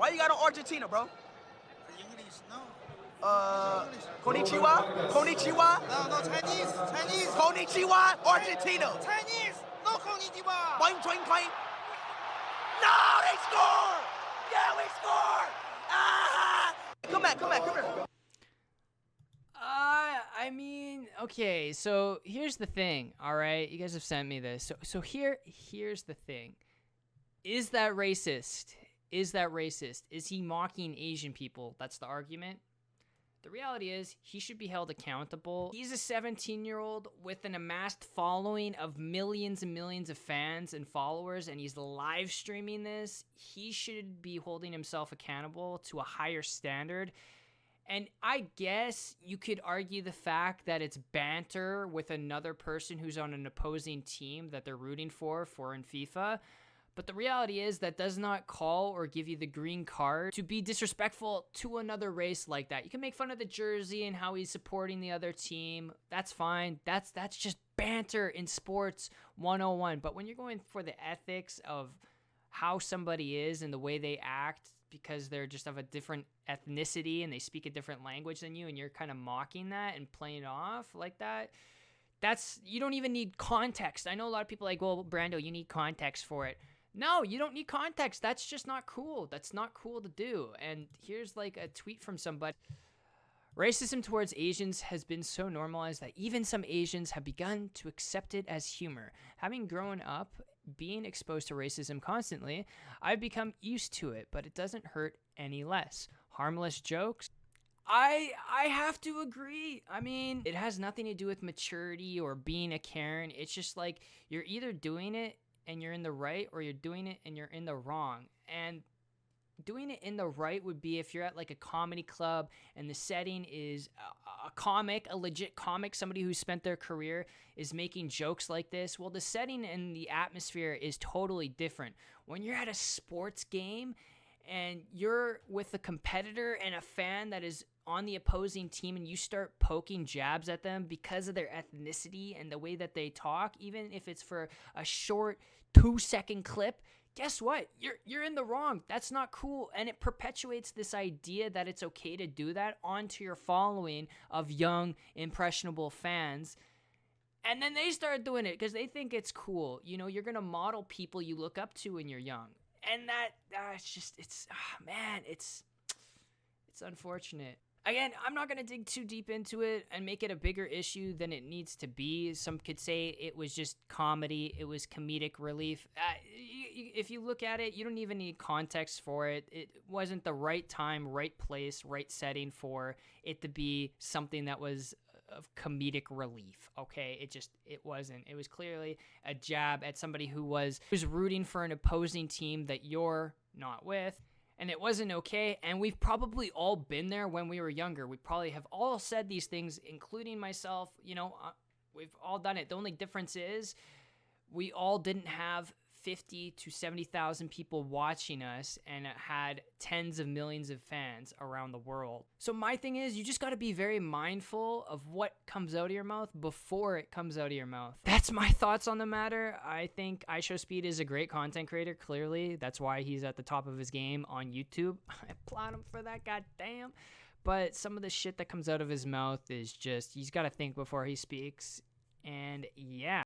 Why you got on Argentina, bro? English, no. Konnichiwa? Konnichiwa? No, Chinese. Konnichiwa, Argentina. Chinese, no konnichiwa. Boing, boing, boing. No, they score! Yeah, we score! Ah! Come back, come here. I mean, okay, so here's the thing, all right? You guys have sent me this. So here's the thing. Is that racist? Is he mocking Asian people? That's the argument. The reality is he should be held accountable. He's a 17-year-old with an amassed following of millions and millions of fans and followers, and he's live streaming this. He should be holding himself accountable to a higher standard. And I guess you could argue the fact that it's banter with another person who's on an opposing team that they're rooting for in FIFA. But the reality is that does not call or give you the green card to be disrespectful to another race like that. You can make fun of the jersey and how he's supporting the other team. That's fine. That's just banter in sports 101. But when you're going for the ethics of how somebody is and the way they act because they're just of a different ethnicity and they speak a different language than you, and you're kind of mocking that and playing it off like that, you don't even need context. I know a lot of people are like, well, Brando, you need context for it. No, you don't need context. That's just not cool. That's not cool to do. And here's like a tweet from somebody. Racism towards Asians has been so normalized that even some Asians have begun to accept it as humor. Having grown up being exposed to racism constantly, I've become used to it, but it doesn't hurt any less. Harmless jokes. I have to agree. I mean, it has nothing to do with maturity or being a Karen. It's just like you're either doing it and you're in the right, or you're doing it and you're in the wrong. And doing it in the right would be if you're at like a comedy club and the setting is a comic, a legit comic, somebody who spent their career is making jokes like this. Well, the setting and the atmosphere is totally different. When you're at a sports game and you're with a competitor and a fan that is on the opposing team and you start poking jabs at them because of their ethnicity and the way that they talk, even if it's for a short 2-second clip, guess what? You're in the wrong. That's not cool. And it perpetuates this idea that it's okay to do that onto your following of young, impressionable fans. And then they start doing it because they think it's cool. You know, you're going to model people you look up to when you're young. And it's unfortunate. Again, I'm not going to dig too deep into it and make it a bigger issue than it needs to be. Some could say it was just comedy. It was comedic relief. If you look at it, you don't even need context for it. It wasn't the right time, right place, right setting for it to be something that was of comedic relief, okay? It wasn't. It was clearly a jab at somebody who was rooting for an opposing team that you're not with. And it wasn't okay, and we've probably all been there when we were younger. We probably have all said these things, including myself. You know, we've all done it. The only difference is we all didn't have 50 to 70,000 people watching us and had tens of millions of fans around the world. So my thing is, you just got to be very mindful of what comes out of your mouth before it comes out of your mouth. That's my thoughts on the matter. I think IShowSpeed is a great content creator, clearly. That's why he's at the top of his game on YouTube. I applaud him for that, goddamn. But some of the shit that comes out of his mouth is just, he's got to think before he speaks. And yeah.